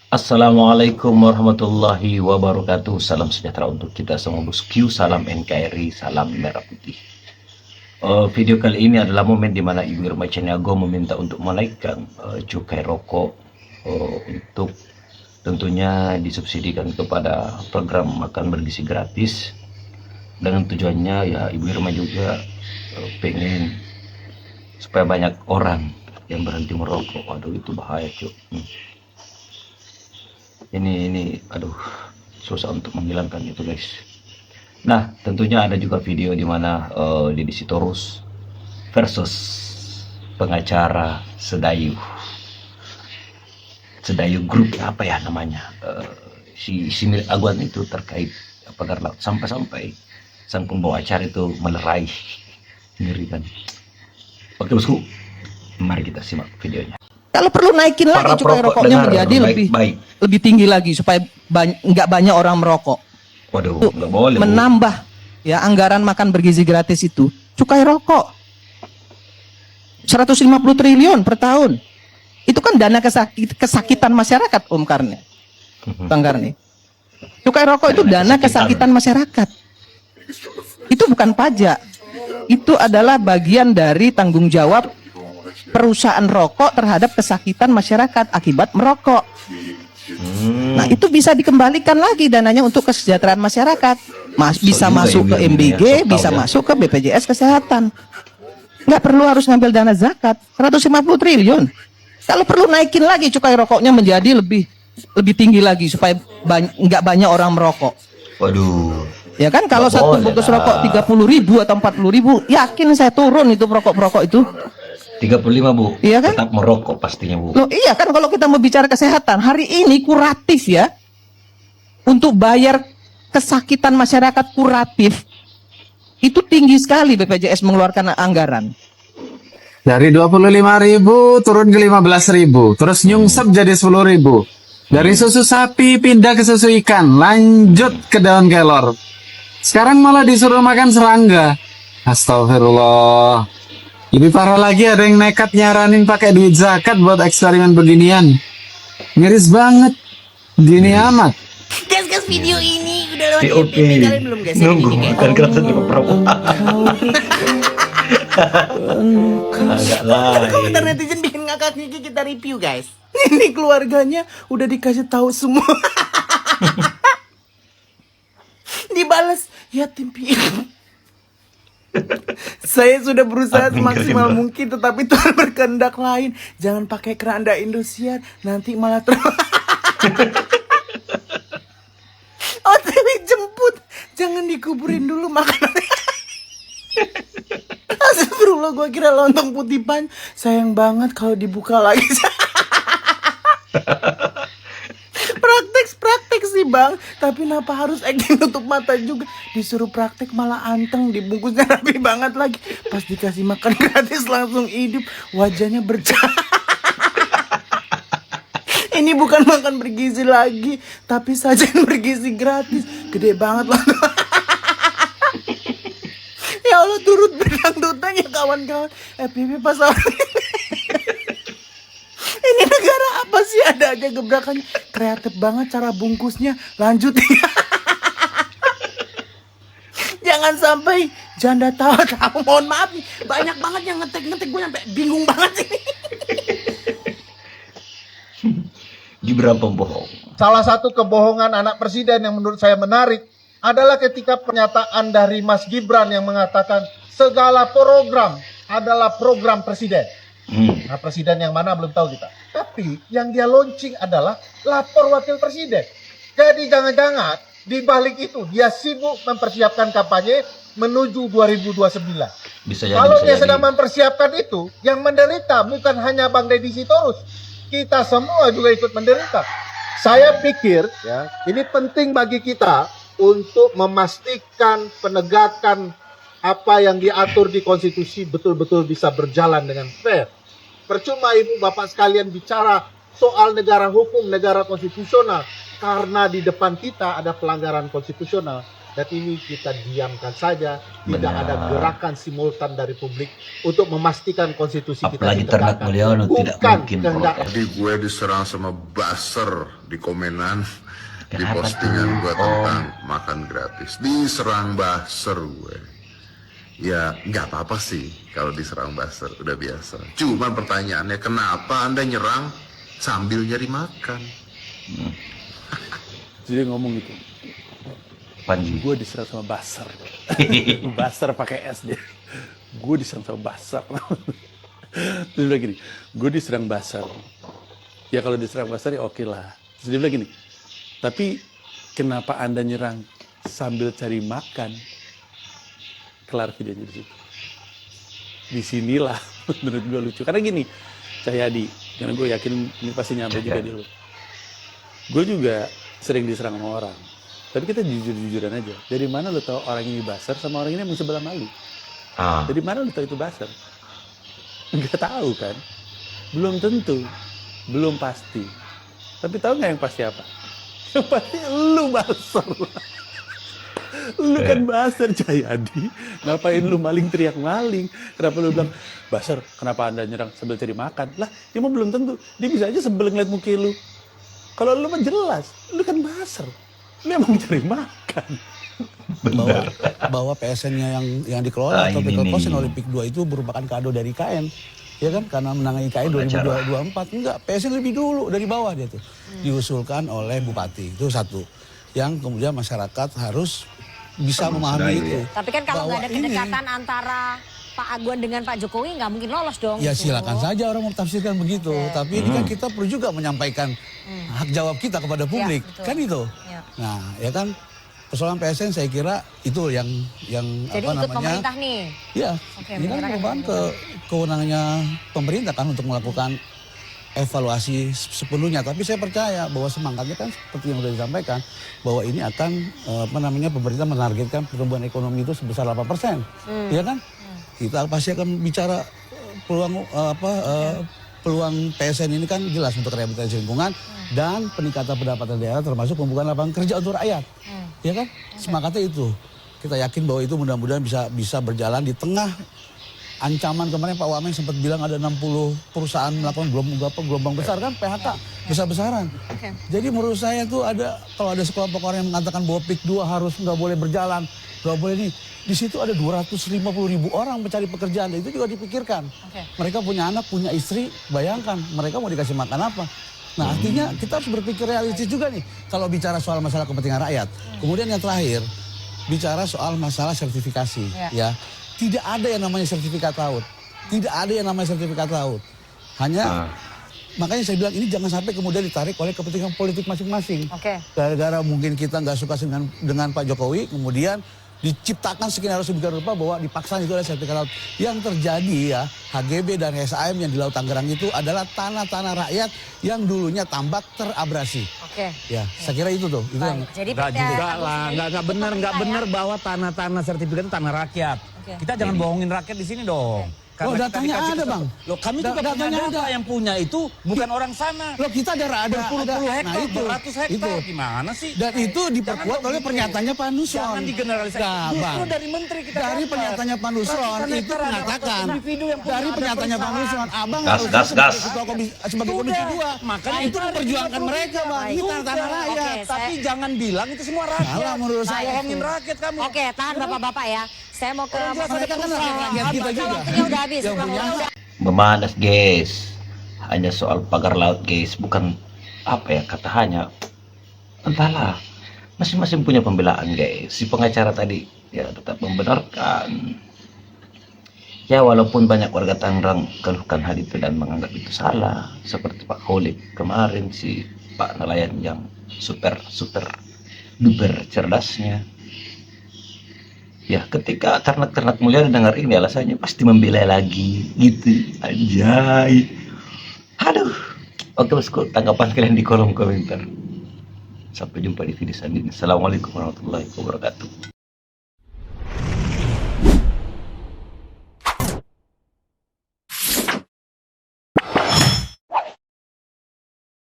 Assalamualaikum warahmatullahi wabarakatuh. Salam sejahtera untuk kita semua bosku. Salam NKRI, salam merah putih. Video kali ini adalah momen dimana Ibu Irma Caniago meminta untuk menaikkan cukai rokok untuk tentunya disubsidikan kepada program makan bergizi gratis. Dengan tujuannya ya Ibu Irma juga pengen supaya banyak orang yang berhenti merokok. Waduh, itu bahaya cuy. Ini aduh, susah untuk menghilangkan itu guys. Nah, tentunya ada juga video di mana Deddy Sitorus versus pengacara Sedayu grup apa ya namanya, si Mir Aguan itu terkait apa, karena sampai sang pembawa acara itu melerai. Ngeri kan. Oke bosku, mari kita simak videonya. Kalau perlu naikin lagi cukai rokoknya menjadi lebih tinggi lagi supaya nggak banyak orang merokok. Waduh, nggak boleh. Menambah ya anggaran makan bergizi gratis itu cukai rokok 150 triliun per tahun. Itu kan dana kesakitan masyarakat, Om Karne. Bang Karne. Cukai rokok itu dana kesakitan masyarakat. Itu bukan pajak. Itu adalah bagian dari tanggung jawab perusahaan rokok terhadap kesakitan masyarakat akibat merokok. Nah, itu bisa dikembalikan lagi dananya untuk kesejahteraan masyarakat. Bisa masuk ke MBG, bisa masuk ke BPJS Kesehatan. Nggak perlu harus ngambil dana zakat 150 triliun. Kalau perlu naikin lagi cukai rokoknya menjadi lebih tinggi lagi supaya nggak banyak orang merokok. Waduh. Ya kan, kalau satu bungkus rokok 30.000 atau 40.000, yakin saya turun itu perokok itu. 35 Bu, iya kan? Tetap merokok pastinya Bu. Loh iya kan, kalau kita mau bicara kesehatan, hari ini kuratif ya, untuk bayar kesakitan masyarakat kuratif, itu tinggi sekali BPJS mengeluarkan anggaran. Dari 25.000 turun ke 15.000, terus nyungsep jadi 10.000. Dari susu sapi pindah ke susu ikan, lanjut ke daun kelor. Sekarang malah disuruh makan serangga. Astagfirullah. Lebih parah lagi ada yang nekat nyaranin pakai duit zakat buat eksperimen beginian. Miris banget. Gini amat. Guys, video ini udah lewat Oke. kalian belum guys? Nunggu kan kerasa di perokok. Agak lain. Komentar netizen bikin ngakak Niki, kita review guys. Ini keluarganya udah dikasih tahu semua. Dibalas yatim piatu. Saya sudah berusaha semaksimal mungkin, tetapi Tuhan berkehendak lain. Jangan pakai keranda Indosiar, nanti malah OTW jemput, jangan dikuburin dulu makanannya. Astagfirullah, gue kira lontong putih pan. Sayang banget kalau dibuka lagi. Praktek sih bang, tapi kenapa harus acting tutup mata juga? Disuruh praktek malah anteng, dibungkusnya rapi banget lagi. Pas dikasih makan gratis langsung hidup, wajahnya bercahaya. Ini bukan makan bergizi lagi, tapi sajian bergizi gratis. Gede banget loh. Ya Allah, turut berdangdutan ya kawan-kawan. FPP pas ini negara apa sih, ada aja gebrakannya. Kreatif banget cara bungkusnya. Lanjut. Jangan sampai janda tahu. Mohon maaf nih, banyak banget yang ngetek gue sampai bingung banget sih. Gibran pembohong. Salah satu kebohongan anak presiden yang menurut saya menarik adalah ketika pernyataan dari Mas Gibran yang mengatakan segala program adalah program presiden. Nah, presiden yang mana belum tahu kita. Tapi yang dia launching adalah lapor wakil presiden. Jadi jangan-jangan di balik itu dia sibuk mempersiapkan kampanye menuju 2029. Kalau dia sedang mempersiapkan itu, yang menderita bukan hanya Bang Deddy Sitorus, kita semua juga ikut menderita. Saya pikir ya, ini penting bagi kita untuk memastikan penegakan apa yang diatur di konstitusi betul-betul bisa berjalan dengan fair. Percuma ibu bapak sekalian bicara soal negara hukum, negara konstitusional, karena di depan kita ada pelanggaran konstitusional. Dan ini kita diamkan saja, tidak Benar. ada gerakan simultan dari publik untuk memastikan konstitusi kita Apalagi Ternak ditegakkan. Mulyono tidak Bukan mungkin kehendak protes. Jadi gue diserang sama buzzer di komenan di Kenapa postingan tuh, gue Om? tentang makan gratis. Diserang buzzer gue. Ya nggak apa-apa sih kalau diserang buzzer, udah biasa. Cuman pertanyaannya kenapa Anda nyerang sambil nyari makan? Jadi ngomong gitu, Panji. gue diserang sama Basar. Basar pakai S dia. Gue diserang sama Basar. Terus dia bilang gini, gue diserang Basar. Ya kalau diserang Basar ya oke lah. Terus dia bilang gini, tapi kenapa Anda nyerang sambil cari makan? Kelar videonya di situ. Disinilah menurut gue lucu. Karena gini, Cahyadi, karena gue yakin ini pasti nyampe juga di lu. Gue juga sering diserang sama orang. Tapi kita jujur-jujuran aja. Dari mana lo tahu orang ini Basar sama orang ini emang sebelah malu? Ah, Dari mana lo tahu itu Basar? Nggak tahu kan? Belum tentu. Belum pasti. Tapi tahu nggak yang pasti apa? Yang pasti lu Basar. Lu kan Basar, Cahyadi. Ngapain lu maling teriak maling? Kenapa lu bilang, Basar, kenapa Anda nyerang sambil cari makan? Lah, dia mah belum tentu. Dia bisa aja sebel ngeliat muka lu. Kalau lu mah jelas, lu kan Basar. Lu emang cari makan. bahwa PSN-nya yang dikelola atau ini Tropical nih. Coast and Olympic 2 itu merupakan kado dari IKN. Ya kan, karena menangani IKN Pengacara. 2024. Enggak, PSN lebih dulu dari bawah dia tuh. Diusulkan oleh Bupati. Itu satu. Yang kemudian masyarakat harus bisa memahami itu. Tapi kan kalau nggak ada Bahwa ini- kedekatan antara Pak Aguan dengan Pak Jokowi nggak mungkin lolos dong. Ya gitu. silakan saja orang mau tafsirkan begitu. Tapi ini kan kita perlu juga menyampaikan hak jawab kita kepada publik. betul. Kan itu. Ya. Nah, ya kan persoalan PSN saya kira itu yang Jadi apa ikut namanya? pemerintah nih. Ya, Oke, ini kan menyerahkan merupakan kewenangannya pemerintah kan untuk melakukan evaluasi sepenuhnya. Tapi saya percaya bahwa semangatnya kan seperti yang sudah disampaikan bahwa ini akan apa namanya pemerintah menargetkan pertumbuhan ekonomi itu sebesar 8%, ya kan? Kita pasti akan bicara peluang peluang PSN ini kan jelas untuk rehabilitasi lingkungan dan peningkatan pendapatan daerah termasuk pembukaan lapangan kerja untuk rakyat, ya kan? Semangatnya itu. Kita yakin bahwa itu mudah-mudahan bisa berjalan di tengah ancaman kemarin Pak Wamen sempat bilang ada 60 perusahaan melakukan gelombang besar kan PHK besar-besaran. Oke. Jadi menurut saya tuh kalau ada sekelompok orang yang mengatakan bahwa PIK 2 harus nggak boleh berjalan, nggak boleh ini. Di situ ada 250.000 orang mencari pekerjaan dan itu juga dipikirkan. Oke. Mereka punya anak, punya istri, bayangkan mereka mau dikasih makan apa. Nah artinya kita harus berpikir realistis juga nih kalau bicara soal masalah kepentingan rakyat. Kemudian yang terakhir bicara soal masalah sertifikasi ya. Tidak ada yang namanya sertifikat laut. Tidak ada yang namanya sertifikat laut. Hanya makanya saya bilang ini jangan sampai kemudian ditarik oleh kepentingan politik masing-masing. Oke. Gara-gara mungkin kita nggak suka dengan Pak Jokowi, kemudian diciptakan skenario sedemikian rupa bahwa dipaksa itu adalah sertifikat laut. Yang terjadi ya, HGB dan SAM yang di Laut Tangerang itu adalah tanah-tanah rakyat yang dulunya tambak terabrasi. Oke. Ya, saya kira itu tuh. Itu yang Baik. Jadi Enggak PT juga Agus lah, sendiri enggak ikut benar pemerintah ya? bahwa tanah-tanah sertifikat itu tanah rakyat. Oke. Kita jangan bohongin rakyat di sini dong. Oh, kita datanya dikasih ada, Bang. Loh, kami juga punya Datanya data ada. yang punya itu bukan orang sana. Loh kita ada Berpuluh-puluh hektar, nah, itu, beratus hektar. itu. Gimana sih? Dan itu diperkuat oleh pernyataannya Pak Nusron. Jangan digeneralisasi. Nah, Justru Bang. dari menteri kita Dari dapat. pernyataannya Pak Nusron Ratusan itu hektar ada mengatakan ratusan individu yang punya, dari ada pernyataannya Pak perusahaan. Nusron, Abang Gas, harus gas, sebagai gas. ketua sebagai komisi Sudah. 2. Makanya Itu memperjuangkan mereka, Bang. Ini Baik. tanah rakyat. Oke, Tapi jangan bilang itu semua rakyat. Salah menurut saya. Bohongin rakyat kamu. Oke, tahan Bapak-bapak ya. Saya mau ke Mas Mereka kan rakyat kita juga. Waktunya udah habis. Yang punya. memanas guys. Hanya soal pagar laut guys, bukan apa ya kata hanya. Entahlah. Masing-masing punya pembelaan guys. Si pengacara tadi ya tetap membenarkan. Ya walaupun banyak warga Tangerang keluhkan hal itu dan menganggap itu salah, seperti Pak Khalid kemarin, si Pak nelayan yang super duper cerdasnya. Ya ketika ternak-ternak mulia dengar ini alasannya pasti membela lagi gitu. Anjay. Aduh. Oke bosku, tanggapan kalian di kolom komentar. Sampai jumpa di video selanjutnya. Assalamualaikum warahmatullahi wabarakatuh.